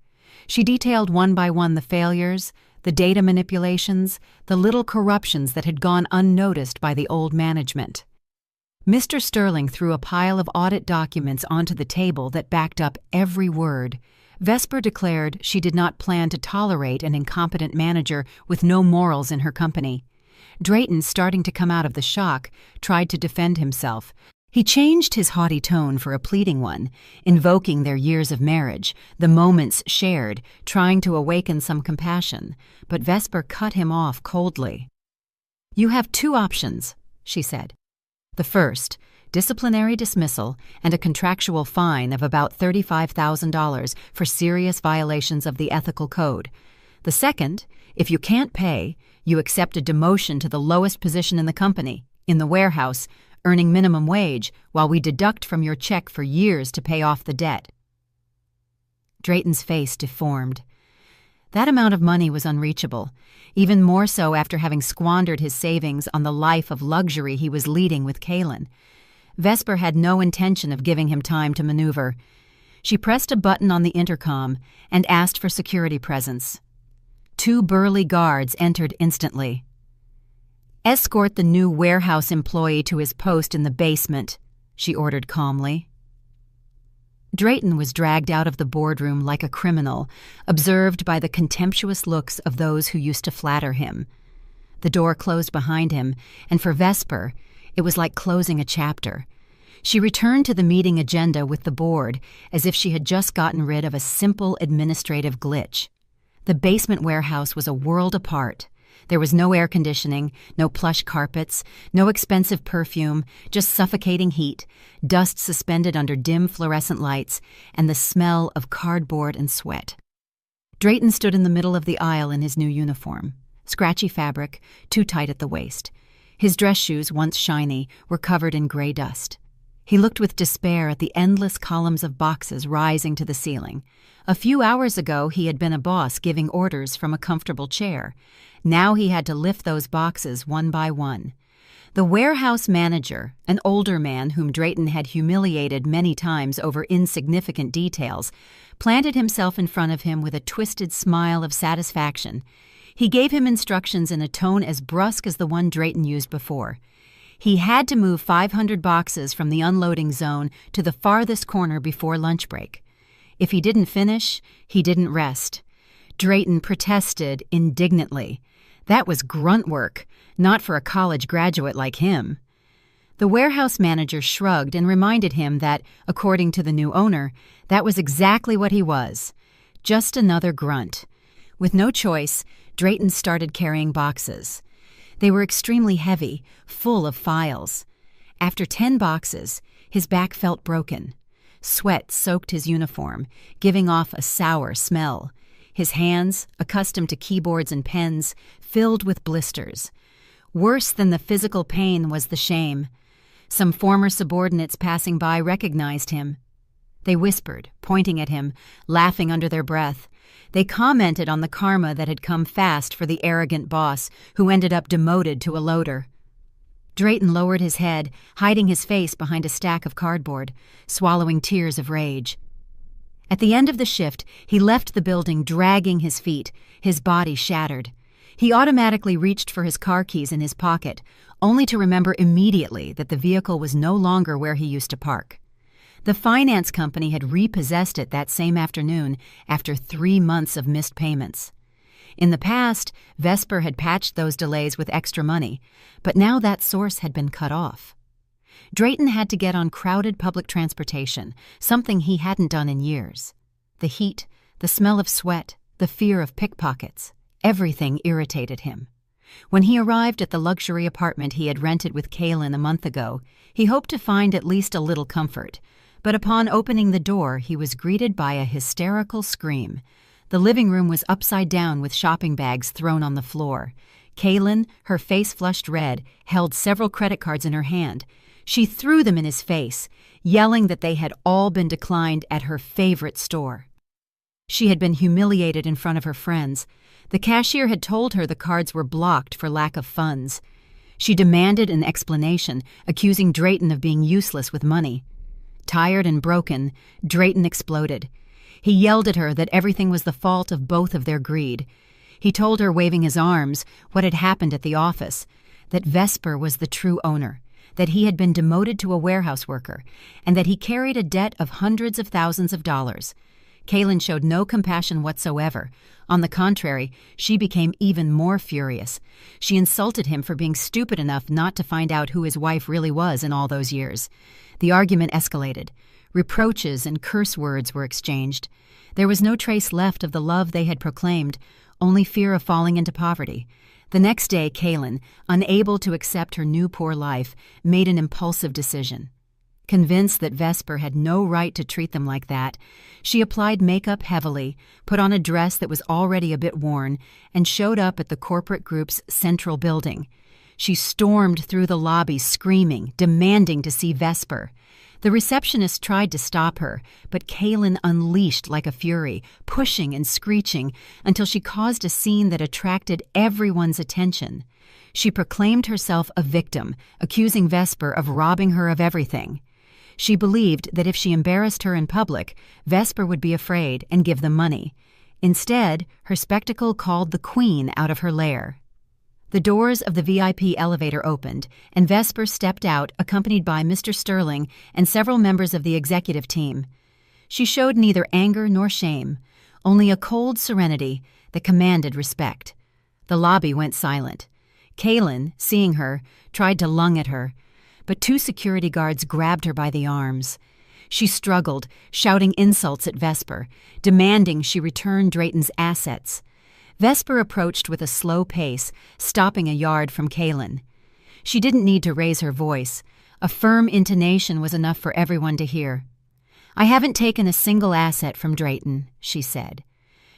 She detailed one by one the failures, the data manipulations, the little corruptions that had gone unnoticed by the old management. Mr. Sterling threw a pile of audit documents onto the table that backed up every word. Vesper declared she did not plan to tolerate an incompetent manager with no morals in her company. Drayton, starting to come out of the shock, tried to defend himself. He changed his haughty tone for a pleading one, invoking their years of marriage, the moments shared, trying to awaken some compassion, but Vesper cut him off coldly. "You have two options," she said. "The first, disciplinary dismissal and a contractual fine of about $35,000 for serious violations of the ethical code. The second, if you can't pay, you accept a demotion to the lowest position in the company, in the warehouse, earning minimum wage, while we deduct from your check for years to pay off the debt." Drayton's face deformed. That amount of money was unreachable, even more so after having squandered his savings on the life of luxury he was leading with Kaylin. Vesper had no intention of giving him time to maneuver. She pressed a button on the intercom and asked for security presence. 2 burly guards entered instantly. "Escort the new warehouse employee to his post in the basement," she ordered calmly. Drayton was dragged out of the boardroom like a criminal, observed by the contemptuous looks of those who used to flatter him. The door closed behind him, and for Vesper, it was like closing a chapter. She returned to the meeting agenda with the board as if she had just gotten rid of a simple administrative glitch. The basement warehouse was a world apart. There was no air conditioning, no plush carpets, no expensive perfume, just suffocating heat, dust suspended under dim fluorescent lights, and the smell of cardboard and sweat. Drayton stood in the middle of the aisle in his new uniform, scratchy fabric, too tight at the waist. His dress shoes, once shiny, were covered in gray dust. He looked with despair at the endless columns of boxes rising to the ceiling. A few hours ago, he had been a boss giving orders from a comfortable chair. Now he had to lift those boxes one by one. The warehouse manager, an older man whom Drayton had humiliated many times over insignificant details, planted himself in front of him with a twisted smile of satisfaction. He gave him instructions in a tone as brusque as the one Drayton used before. He had to move 500 boxes from the unloading zone to the farthest corner before lunch break. If he didn't finish, he didn't rest. Drayton protested indignantly. That was grunt work, not for a college graduate like him. The warehouse manager shrugged and reminded him that, according to the new owner, that was exactly what he was. Just another grunt. With no choice, Drayton started carrying boxes. They were extremely heavy, full of files. After 10 boxes, his back felt broken. Sweat soaked his uniform, giving off a sour smell. His hands, accustomed to keyboards and pens, filled with blisters. Worse than the physical pain was the shame. Some former subordinates passing by recognized him. They whispered, pointing at him, laughing under their breath. They commented on the karma that had come fast for the arrogant boss, who ended up demoted to a loader. Drayton lowered his head, hiding his face behind a stack of cardboard, swallowing tears of rage. At the end of the shift, he left the building dragging his feet, his body shattered. He automatically reached for his car keys in his pocket, only to remember immediately that the vehicle was no longer where he used to park. The finance company had repossessed it that same afternoon after 3 months of missed payments. In the past, Vesper had patched those delays with extra money, but now that source had been cut off. Drayton had to get on crowded public transportation, something he hadn't done in years. The heat, the smell of sweat, the fear of pickpockets, everything irritated him. When he arrived at the luxury apartment he had rented with Kaylin a month ago, he hoped to find at least a little comfort. But upon opening the door, he was greeted by a hysterical scream. The living room was upside down with shopping bags thrown on the floor. Kaylin, her face flushed red, held several credit cards in her hand. She threw them in his face, yelling that they had all been declined at her favorite store. She had been humiliated in front of her friends. The cashier had told her the cards were blocked for lack of funds. She demanded an explanation, accusing Drayton of being useless with money. Tired and broken, Drayton exploded. He yelled at her that everything was the fault of both of their greed. He told her, waving his arms, what had happened at the office, that Vesper was the true owner, that he had been demoted to a warehouse worker, and that he carried a debt of hundreds of thousands of dollars. Kaylin showed no compassion whatsoever. On the contrary, she became even more furious. She insulted him for being stupid enough not to find out who his wife really was in all those years. The argument escalated. Reproaches and curse words were exchanged. There was no trace left of the love they had proclaimed, only fear of falling into poverty. The next day, Kaylin, unable to accept her new poor life, made an impulsive decision. Convinced that Vesper had no right to treat them like that, she applied makeup heavily, put on a dress that was already a bit worn, and showed up at the corporate group's central building. She stormed through the lobby screaming, demanding to see Vesper. The receptionist tried to stop her, but Kaylin unleashed like a fury, pushing and screeching until she caused a scene that attracted everyone's attention. She proclaimed herself a victim, accusing Vesper of robbing her of everything. She believed that if she embarrassed her in public, Vesper would be afraid and give them money. Instead, her spectacle called the queen out of her lair. The doors of the VIP elevator opened, and Vesper stepped out, accompanied by Mr. Sterling and several members of the executive team. She showed neither anger nor shame, only a cold serenity that commanded respect. The lobby went silent. Kaylin, seeing her, tried to lung at her, but 2 security guards grabbed her by the arms. She struggled, shouting insults at Vesper, demanding she return Drayton's assets. Vesper approached with a slow pace, stopping a yard from Kaylin. She didn't need to raise her voice. A firm intonation was enough for everyone to hear. "I haven't taken a single asset from Drayton," she said,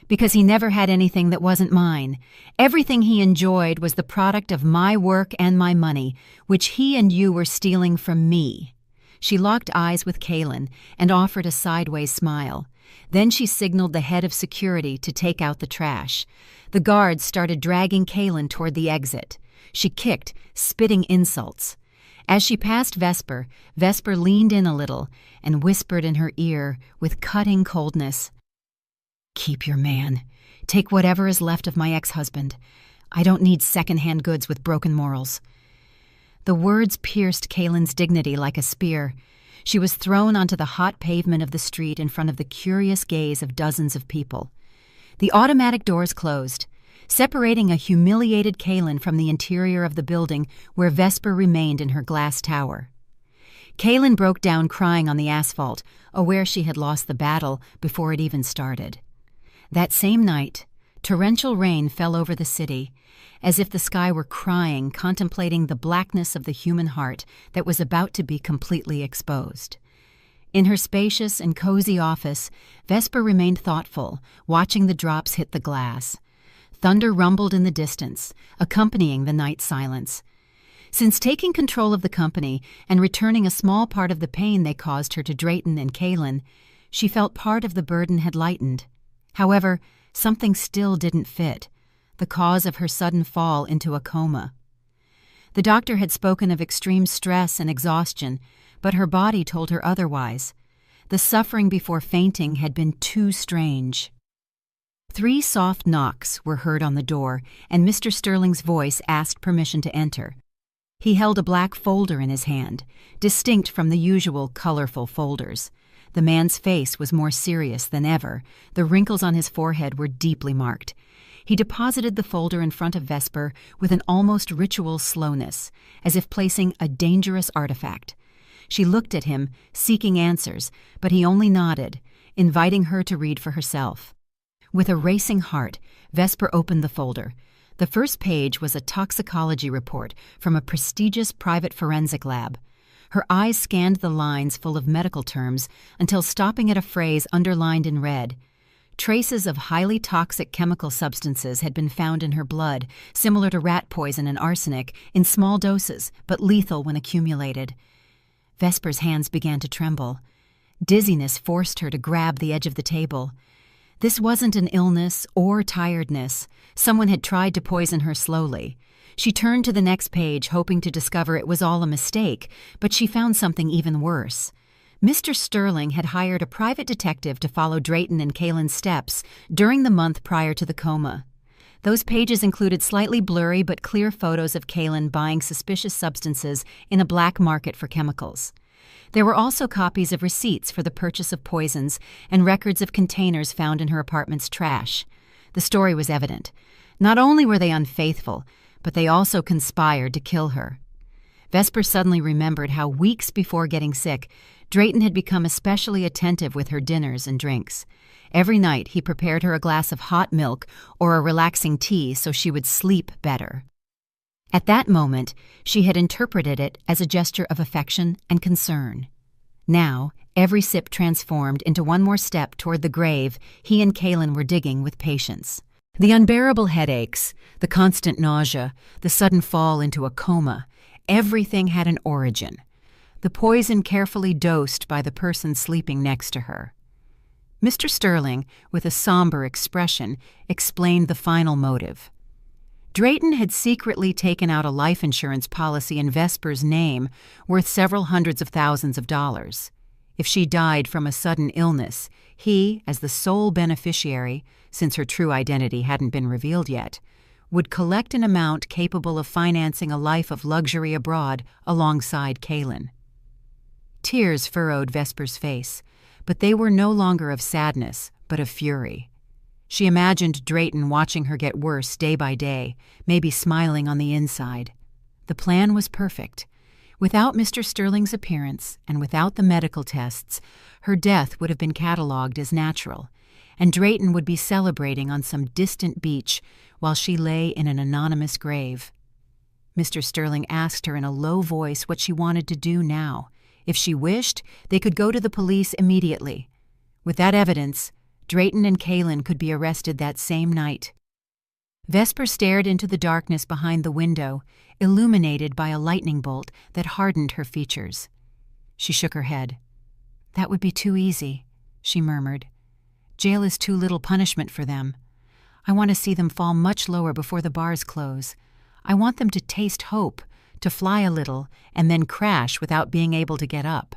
"because he never had anything that wasn't mine. Everything he enjoyed was the product of my work and my money, which he and you were stealing from me." She locked eyes with Kaylin and offered a sideways smile. Then she signaled the head of security to take out the trash. The guards started dragging Kaylin toward the exit. She kicked, spitting insults. As she passed Vesper, Vesper leaned in a little and whispered in her ear with cutting coldness, "Keep your man. Take whatever is left of my ex-husband. I don't need second-hand goods with broken morals." The words pierced Kaylin's dignity like a spear. She was thrown onto the hot pavement of the street in front of the curious gaze of dozens of people. The automatic doors closed, separating a humiliated Kaylin from the interior of the building where Vesper remained in her glass tower. Kaylin broke down crying on the asphalt, aware she had lost the battle before it even started. That same night, torrential rain fell over the city, as if the sky were crying, contemplating the blackness of the human heart that was about to be completely exposed. In her spacious and cozy office, Vesper remained thoughtful, watching the drops hit the glass. Thunder rumbled in the distance, accompanying the night silence. Since taking control of the company and returning a small part of the pain they caused her to Drayton and Kaylin, she felt part of the burden had lightened. However, Something still didn't fit, the cause of her sudden fall into a coma. The doctor had spoken of extreme stress and exhaustion, but her body told her otherwise. The suffering before fainting had been too strange. 3 soft knocks were heard on the door, and Mr. Sterling's voice asked permission to enter. He held a black folder in his hand, distinct from the usual colorful folders. The man's face was more serious than ever. The wrinkles on his forehead were deeply marked. He deposited the folder in front of Vesper with an almost ritual slowness, as if placing a dangerous artifact. She looked at him, seeking answers, but he only nodded, inviting her to read for herself. With a racing heart, Vesper opened the folder. The first page was a toxicology report from a prestigious private forensic lab. Her eyes scanned the lines full of medical terms until stopping at a phrase underlined in red. Traces of highly toxic chemical substances had been found in her blood, similar to rat poison and arsenic, in small doses, but lethal when accumulated. Vesper's hands began to tremble. Dizziness forced her to grab the edge of the table. This wasn't an illness or tiredness. Someone had tried to poison her slowly. She turned to the next page, hoping to discover it was all a mistake, but she found something even worse. Mr. Sterling had hired a private detective to follow Drayton and Kaylin's steps during the month prior to the coma. Those pages included slightly blurry but clear photos of Kaylin buying suspicious substances in a black market for chemicals. There were also copies of receipts for the purchase of poisons and records of containers found in her apartment's trash. The story was evident. Not only were they unfaithful, but they also conspired to kill her. Vesper suddenly remembered how weeks before getting sick, Drayton had become especially attentive with her dinners and drinks. Every night he prepared her a glass of hot milk or a relaxing tea so she would sleep better. At that moment, she had interpreted it as a gesture of affection and concern. Now, every sip transformed into one more step toward the grave he and Kaylin were digging with patience. The unbearable headaches, the constant nausea, the sudden fall into a coma, everything had an origin. The poison carefully dosed by the person sleeping next to her. Mr. Sterling, with a somber expression, explained the final motive. Drayton had secretly taken out a life insurance policy in Vesper's name worth several hundreds of thousands of dollars. If she died from a sudden illness, he, as the sole beneficiary, since her true identity hadn't been revealed yet, would collect an amount capable of financing a life of luxury abroad alongside Kaylin. Tears furrowed Vesper's face, but they were no longer of sadness, but of fury. She imagined Drayton watching her get worse day by day, maybe smiling on the inside. The plan was perfect. Without Mr. Sterling's appearance and without the medical tests, her death would have been catalogued as natural, and Drayton would be celebrating on some distant beach while she lay in an anonymous grave. Mr. Sterling asked her in a low voice what she wanted to do now. If she wished, they could go to the police immediately. With that evidence, Drayton and Kaylin could be arrested that same night. Vesper stared into the darkness behind the window, illuminated by a lightning bolt that hardened her features. She shook her head. "That would be too easy," she murmured. "Jail is too little punishment for them. I want to see them fall much lower before the bars close. I want them to taste hope, to fly a little, and then crash without being able to get up."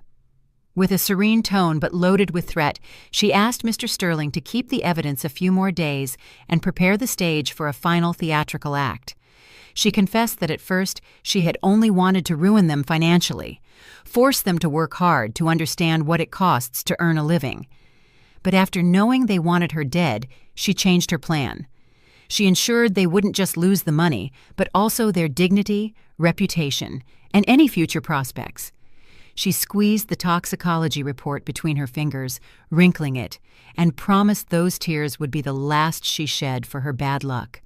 With a serene tone but loaded with threat, she asked Mr. Sterling to keep the evidence a few more days and prepare the stage for a final theatrical act. She confessed that at first she had only wanted to ruin them financially, force them to work hard to understand what it costs to earn a living. But after knowing they wanted her dead, she changed her plan. She ensured they wouldn't just lose the money, but also their dignity, reputation, and any future prospects. She squeezed the toxicology report between her fingers, wrinkling it, and promised those tears would be the last she shed for her bad luck.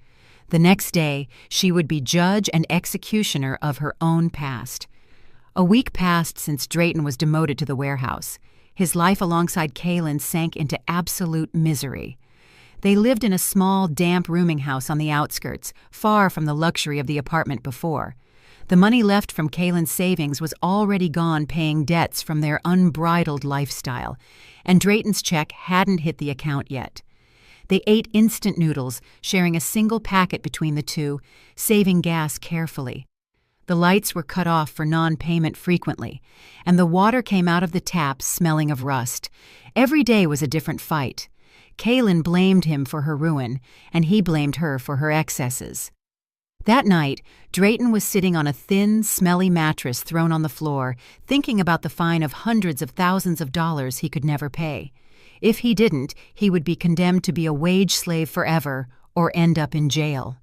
The next day, she would be judge and executioner of her own past. A week passed since Drayton was demoted to the warehouse. His life alongside Kaylin sank into absolute misery. They lived in a small, damp rooming house on the outskirts, far from the luxury of the apartment before. The money left from Kaylin's savings was already gone paying debts from their unbridled lifestyle, and Drayton's check hadn't hit the account yet. They ate instant noodles, sharing a single packet between the two, saving gas carefully. The lights were cut off for non-payment frequently, and the water came out of the taps smelling of rust. Every day was a different fight. Kaylin blamed him for her ruin, and he blamed her for her excesses. That night, Drayton was sitting on a thin, smelly mattress thrown on the floor, thinking about the fine of hundreds of thousands of dollars he could never pay. If he didn't, he would be condemned to be a wage slave forever or end up in jail.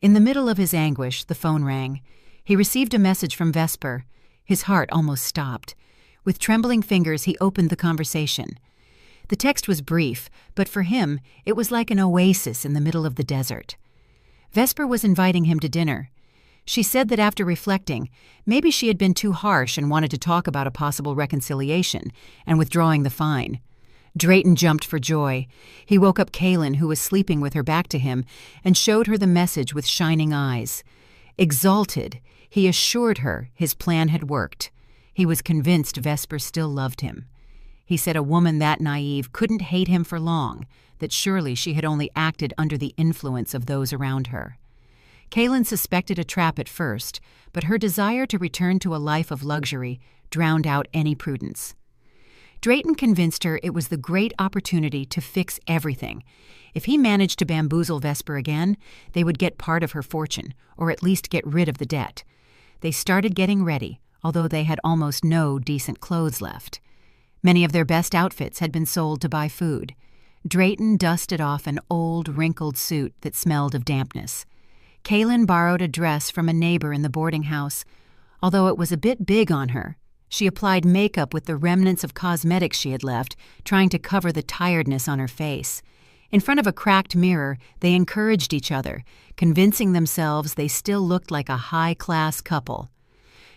In the middle of his anguish, the phone rang. He received a message from Vesper. His heart almost stopped. With trembling fingers, he opened the conversation. The text was brief, but for him, it was like an oasis in the middle of the desert. Vesper was inviting him to dinner. She said that after reflecting, maybe she had been too harsh and wanted to talk about a possible reconciliation and withdrawing the fine. Drayton jumped for joy. He woke up Kaylin, who was sleeping with her back to him, and showed her the message with shining eyes. Exalted, he assured her his plan had worked. He was convinced Vesper still loved him. He said a woman that naive couldn't hate him for long, that surely she had only acted under the influence of those around her. Kaylin suspected a trap at first, but her desire to return to a life of luxury drowned out any prudence. Drayton convinced her it was the great opportunity to fix everything. If he managed to bamboozle Vesper again, they would get part of her fortune, or at least get rid of the debt. They started getting ready, although they had almost no decent clothes left. Many of their best outfits had been sold to buy food. Drayton dusted off an old, wrinkled suit that smelled of dampness. Kaylin borrowed a dress from a neighbor in the boarding house. Although it was a bit big on her, she applied makeup with the remnants of cosmetics she had left, trying to cover the tiredness on her face. In front of a cracked mirror, they encouraged each other, convincing themselves they still looked like a high-class couple.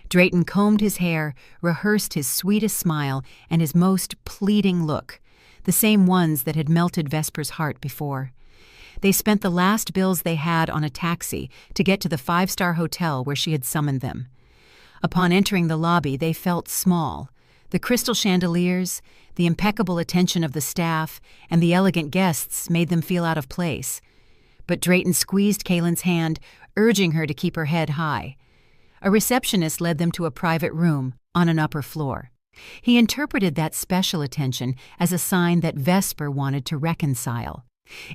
Drayton combed his hair, rehearsed his sweetest smile and his most pleading look, the same ones that had melted Vesper's heart before. They spent the last bills they had on a taxi to get to the five-star hotel where she had summoned them. Upon entering the lobby, they felt small. The crystal chandeliers, the impeccable attention of the staff, and the elegant guests made them feel out of place. But Drayton squeezed Kaylin's hand, urging her to keep her head high. A receptionist led them to a private room on an upper floor. He interpreted that special attention as a sign that Vesper wanted to reconcile.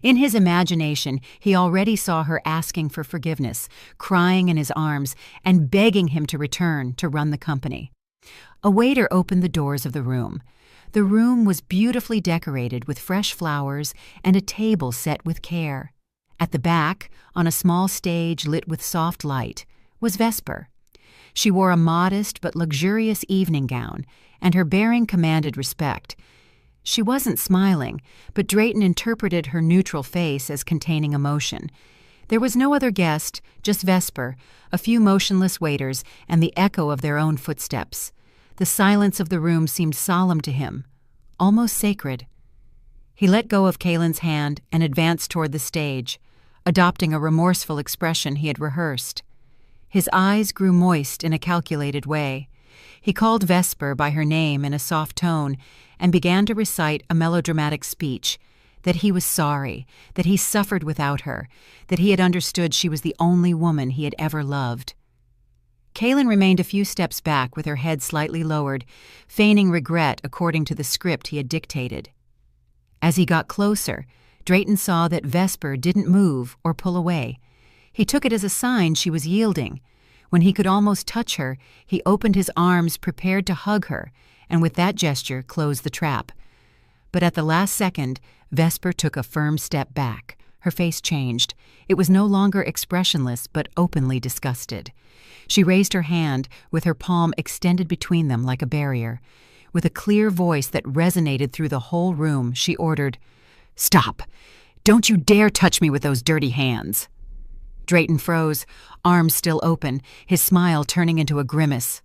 In his imagination, he already saw her asking for forgiveness, crying in his arms, and begging him to return to run the company. A waiter opened the doors of the room. The room was beautifully decorated with fresh flowers and a table set with care. At the back, on a small stage lit with soft light, was Vesper. She wore a modest but luxurious evening gown, and her bearing commanded respect. She wasn't smiling, but Drayton interpreted her neutral face as containing emotion. There was no other guest, just Vesper, a few motionless waiters, and the echo of their own footsteps. The silence of the room seemed solemn to him, almost sacred. He let go of Kaylin's hand and advanced toward the stage, adopting a remorseful expression he had rehearsed. His eyes grew moist in a calculated way. He called Vesper by her name in a soft tone and began to recite a melodramatic speech, that he was sorry, that he suffered without her, that he had understood she was the only woman he had ever loved. Kaylin remained a few steps back with her head slightly lowered, feigning regret according to the script he had dictated. As he got closer, Drayton saw that Vesper didn't move or pull away. He took it as a sign she was yielding. When he could almost touch her, he opened his arms prepared to hug her, and with that gesture closed the trap. But at the last second, Vesper took a firm step back. Her face changed. It was no longer expressionless, but openly disgusted. She raised her hand, with her palm extended between them like a barrier. With a clear voice that resonated through the whole room, she ordered, "Stop! Don't you dare touch me with those dirty hands!" Drayton froze, arms still open, his smile turning into a grimace.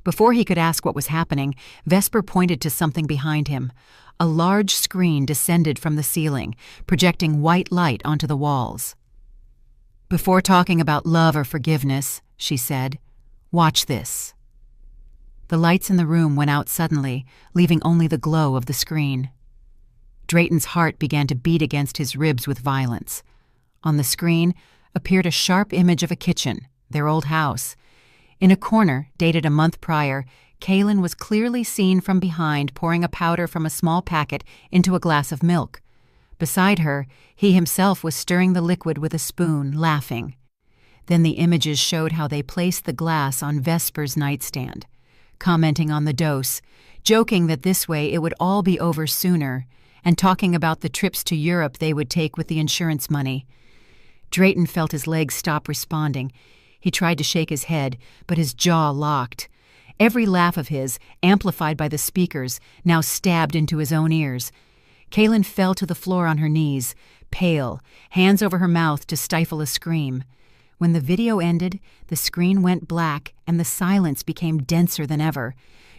Before he could ask what was happening, Vesper pointed to something behind him. A large screen descended from the ceiling, projecting white light onto the walls. "Before talking about love or forgiveness," she said, "watch this." The lights in the room went out suddenly, leaving only the glow of the screen. Drayton's heart began to beat against his ribs with violence. On the screen appeared a sharp image of a kitchen, their old house. In a corner, dated a month prior, Kaylin was clearly seen from behind pouring a powder from a small packet into a glass of milk. Beside her, he himself was stirring the liquid with a spoon, laughing. Then the images showed how they placed the glass on Vesper's nightstand, commenting on the dose, joking that this way it would all be over sooner, and talking about the trips to Europe they would take with the insurance money. Drayton felt his legs stop responding. He tried to shake his head, but his jaw locked. Every laugh of his, amplified by the speakers, now stabbed into his own ears. Kaylin fell to the floor on her knees, pale, hands over her mouth to stifle a scream. When the video ended, the screen went black and the silence became denser than ever.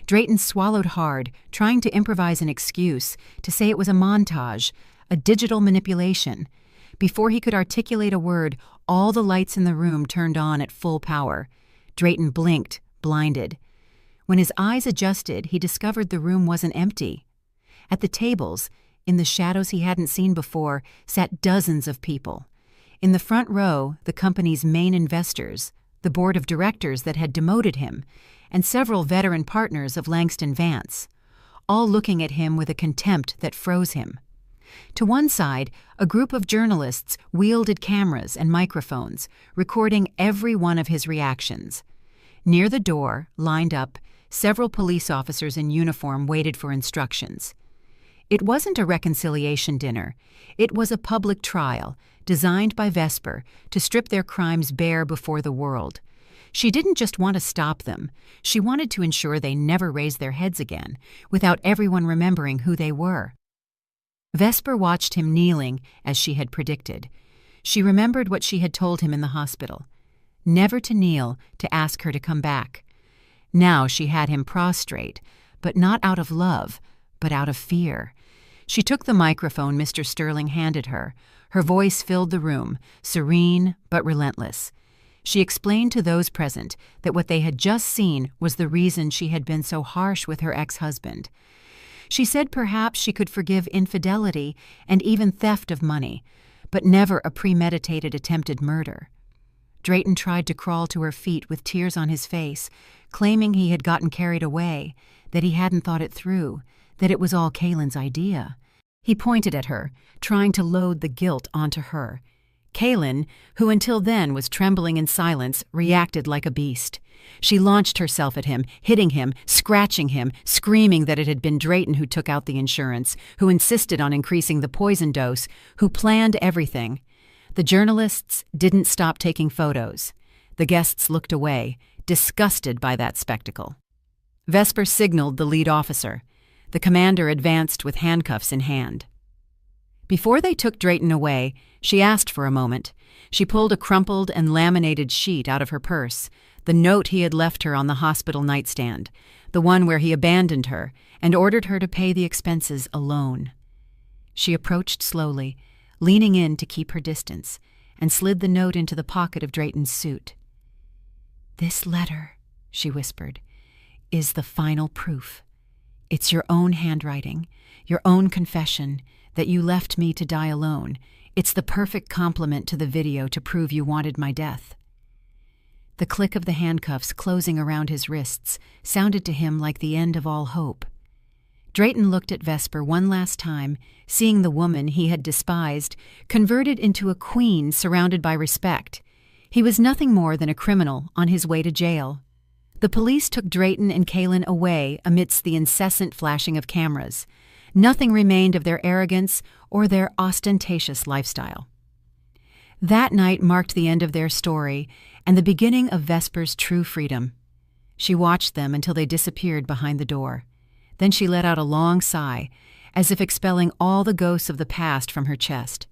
Drayton swallowed hard, trying to improvise an excuse, to say it was a montage, a digital manipulation. Before he could articulate a word, all the lights in the room turned on at full power. Drayton blinked, blinded. When his eyes adjusted, he discovered the room wasn't empty. At the tables, in the shadows he hadn't seen before, sat dozens of people. In the front row, the company's main investors, the board of directors that had demoted him, and several veteran partners of Langston Vance, all looking at him with a contempt that froze him. To one side, a group of journalists wielded cameras and microphones, recording every one of his reactions. Near the door, lined up, several police officers in uniform waited for instructions. It wasn't a reconciliation dinner. It was a public trial, designed by Vesper to strip their crimes bare before the world. She didn't just want to stop them. She wanted to ensure they never raised their heads again, without everyone remembering who they were. Vesper watched him kneeling, as she had predicted. She remembered what she had told him in the hospital. Never to kneel, to ask her to come back. Now she had him prostrate, but not out of love, but out of fear. She took the microphone Mr. Sterling handed her. Her voice filled the room, serene but relentless. She explained to those present that what they had just seen was the reason she had been so harsh with her ex-husband. She said perhaps she could forgive infidelity and even theft of money, but never a premeditated attempted murder. Drayton tried to crawl to her feet with tears on his face, claiming he had gotten carried away, that he hadn't thought it through, that it was all Kaylin's idea. He pointed at her, trying to load the guilt onto her. Kaylin, who until then was trembling in silence, reacted like a beast. She launched herself at him, hitting him, scratching him, screaming that it had been Drayton who took out the insurance, who insisted on increasing the poison dose, who planned everything. The journalists didn't stop taking photos. The guests looked away, disgusted by that spectacle. Vesper signaled the lead officer. The commander advanced with handcuffs in hand. Before they took Drayton away, she asked for a moment. She pulled a crumpled and laminated sheet out of her purse, the note he had left her on the hospital nightstand, the one where he abandoned her, and ordered her to pay the expenses alone. She approached slowly, leaning in to keep her distance, and slid the note into the pocket of Drayton's suit. "This letter," she whispered, "is the final proof. It's your own handwriting, your own confession, that you left me to die alone. It's the perfect complement to the video to prove you wanted my death." The click of the handcuffs closing around his wrists sounded to him like the end of all hope. Drayton looked at Vesper one last time, seeing the woman he had despised converted into a queen surrounded by respect. He was nothing more than a criminal on his way to jail. The police took Drayton and Kaylin away amidst the incessant flashing of cameras. Nothing remained of their arrogance or their ostentatious lifestyle. That night marked the end of their story and the beginning of Vesper's true freedom. She watched them until they disappeared behind the door. Then she let out a long sigh, as if expelling all the ghosts of the past from her chest.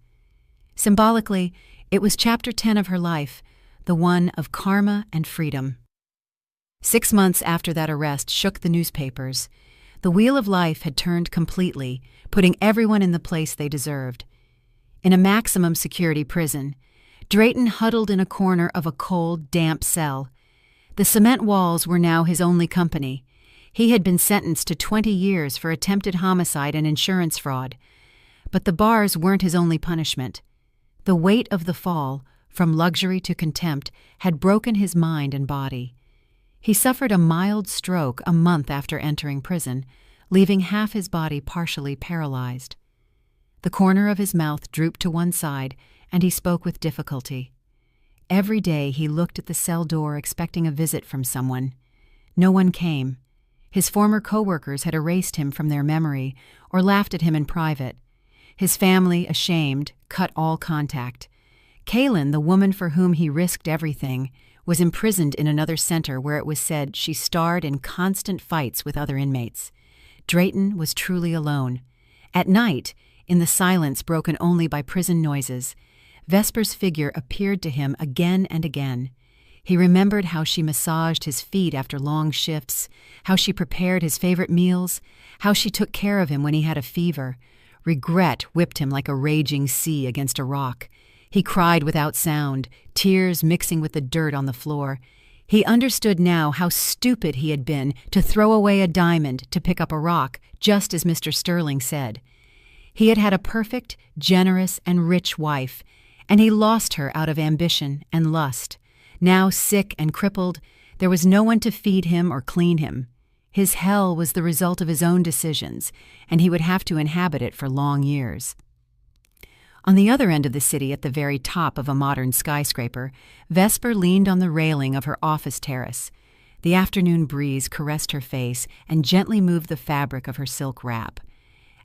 Symbolically, it was Chapter 10 of her life, the one of karma and freedom. 6 months after that arrest shook the newspapers. The wheel of life had turned completely, putting everyone in the place they deserved. In a maximum security prison, Drayton huddled in a corner of a cold, damp cell. The cement walls were now his only company. He had been sentenced to 20 years for attempted homicide and insurance fraud. But the bars weren't his only punishment. The weight of the fall, from luxury to contempt, had broken his mind and body. He suffered a mild stroke a month after entering prison, leaving half his body partially paralyzed. The corner of his mouth drooped to one side, and he spoke with difficulty. Every day he looked at the cell door expecting a visit from someone. No one came. His former co-workers had erased him from their memory or laughed at him in private. His family, ashamed, cut all contact. Kaylin, the woman for whom he risked everything, was imprisoned in another center where it was said she starred in constant fights with other inmates. Drayton was truly alone. At night, in the silence broken only by prison noises, Vesper's figure appeared to him again and again. He remembered how she massaged his feet after long shifts, how she prepared his favorite meals, how she took care of him when he had a fever. Regret whipped him like a raging sea against a rock. He cried without sound, tears mixing with the dirt on the floor. He understood now how stupid he had been to throw away a diamond to pick up a rock, just as Mr. Sterling said. He had had a perfect, generous, and rich wife, and he lost her out of ambition and lust. Now sick and crippled, there was no one to feed him or clean him. His hell was the result of his own decisions, and he would have to inhabit it for long years. On the other end of the city, at the very top of a modern skyscraper, Vesper leaned on the railing of her office terrace. The afternoon breeze caressed her face and gently moved the fabric of her silk wrap.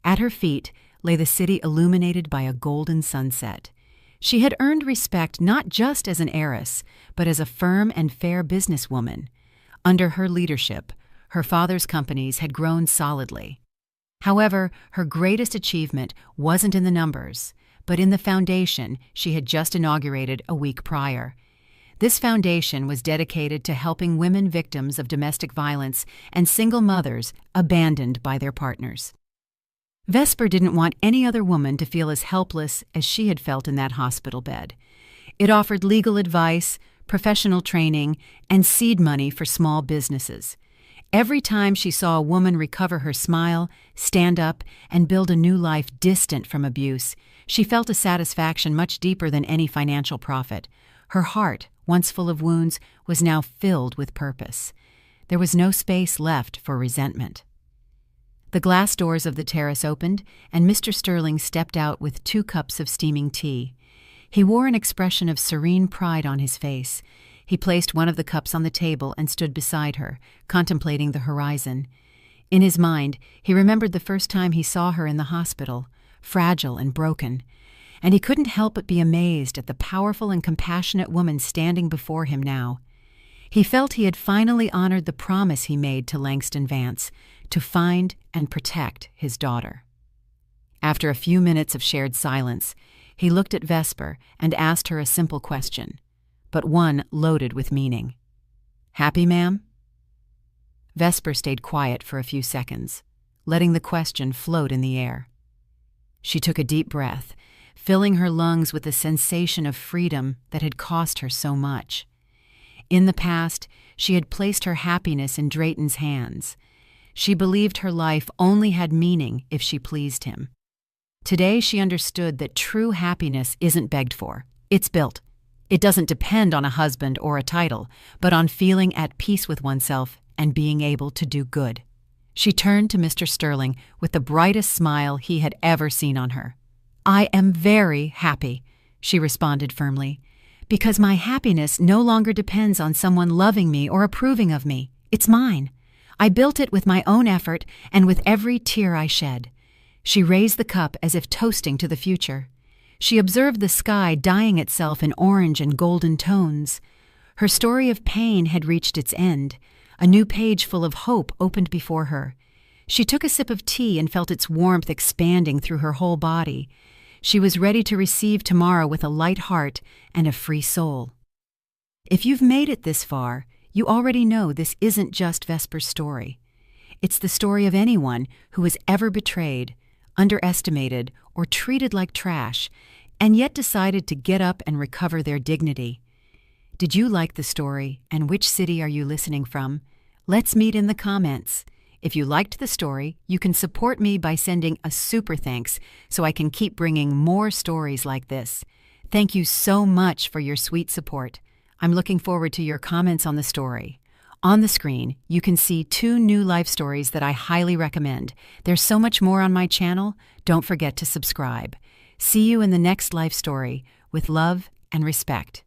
At her feet lay the city illuminated by a golden sunset. She had earned respect not just as an heiress, but as a firm and fair businesswoman. Under her leadership, her father's companies had grown solidly. However, her greatest achievement wasn't in the numbers, but in the foundation she had just inaugurated a week prior. This foundation was dedicated to helping women victims of domestic violence and single mothers abandoned by their partners. Vesper didn't want any other woman to feel as helpless as she had felt in that hospital bed. It offered legal advice, professional training, and seed money for small businesses. Every time she saw a woman recover her smile, stand up, and build a new life distant from abuse, she felt a satisfaction much deeper than any financial profit. Her heart, once full of wounds, was now filled with purpose. There was no space left for resentment. The glass doors of the terrace opened, and Mr. Sterling stepped out with 2 cups of steaming tea. He wore an expression of serene pride on his face. He placed one of the cups on the table and stood beside her, contemplating the horizon. In his mind, he remembered the first time he saw her in the hospital, fragile and broken, and he couldn't help but be amazed at the powerful and compassionate woman standing before him now. He felt he had finally honored the promise he made to Langston Vance, to find and protect his daughter. After a few minutes of shared silence, he looked at Vesper and asked her a simple question, but one loaded with meaning. "Happy, ma'am?" Vesper stayed quiet for a few seconds, letting the question float in the air. She took a deep breath, filling her lungs with the sensation of freedom that had cost her so much. In the past, she had placed her happiness in Drayton's hands. She believed her life only had meaning if she pleased him. Today she understood that true happiness isn't begged for. It's built. It doesn't depend on a husband or a title, but on feeling at peace with oneself and being able to do good. She turned to Mr. Sterling with the brightest smile he had ever seen on her. "I am very happy," she responded firmly, "because my happiness no longer depends on someone loving me or approving of me. It's mine. I built it with my own effort and with every tear I shed." She raised the cup as if toasting to the future. She observed the sky dyeing itself in orange and golden tones. Her story of pain had reached its end. A new page full of hope opened before her. She took a sip of tea and felt its warmth expanding through her whole body. She was ready to receive tomorrow with a light heart and a free soul. If you've made it this far, you already know this isn't just Vesper's story. It's the story of anyone who was ever betrayed, underestimated, or treated like trash, and yet decided to get up and recover their dignity. Did you like the story, and which city are you listening from? Let's meet in the comments. If you liked the story, you can support me by sending a super thanks so I can keep bringing more stories like this. Thank you so much for your sweet support. I'm looking forward to your comments on the story. On the screen, you can see 2 new life stories that I highly recommend. There's so much more on my channel. Don't forget to subscribe. See you in the next life story with love and respect.